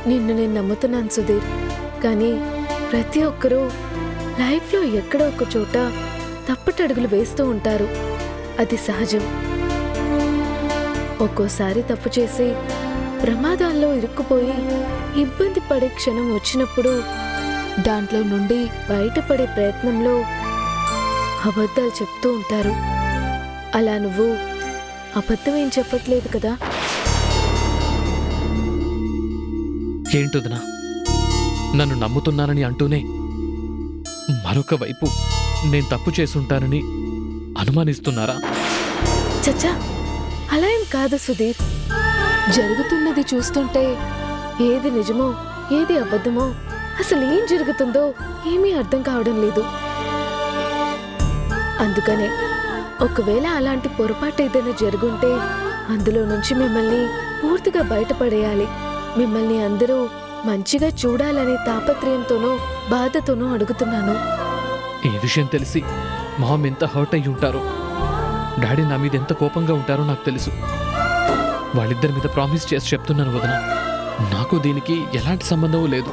నిన్ను నేను నమ్ముతున్నాను సుధీర్. కానీ ప్రతి ఒక్కరూ లైఫ్లో ఎక్కడో ఒక చోట తప్పటడుగులు వేస్తూ ఉంటారు. అది సహజం. ఒక్కోసారి తప్పు చేసి ప్రమాదాల్లో ఇరుక్కుపోయి ఇబ్బంది పడే క్షణం వచ్చినప్పుడు దాంట్లో నుండి బయటపడే ప్రయత్నంలో అబద్ధాలు చెప్తూ ఉంటారు. అలా నువ్వు అబద్ధం ఏం చెప్పట్లేదు కదా? ఏంటొదినా, నన్ను నమ్ముతున్నానని అంటూనే మరొక వైపు నేను తప్పు చేసుంటానని అనుమానిస్తున్నారా? చచ్చా, అలా ఏం కాదు సుధీర్. జరుగుతున్నది చూస్తుంటే ఏది నిజమో ఏది అబద్ధమో అసలు ఏం జరుగుతుందో ఏమీ అర్థం కావడం లేదు. అందుకనే ఒకవేళ అలాంటి పొరపాటు ఏదైనా జరుగుంటే అందులో నుంచి మిమ్మల్ని పూర్తిగా బయటపడేయాలి, మిమ్మల్ని అందరూ మంచిగా చూడాలనే తాపత్రయంతోనో బాధతోనో అడుగుతున్నాను. ఈ విషయం తెలిసి మామ్ ఎంత హర్ట్ అయ్యి ఉంటారో, డాడీ నా మీద ఎంత కోపంగా ఉంటారో నాకు తెలుసు. వాళ్ళిద్దరి మీద ప్రామిస్ చేసి చెప్తున్నాను వదిన, నాకు దీనికి ఎలాంటి సంబంధం లేదు.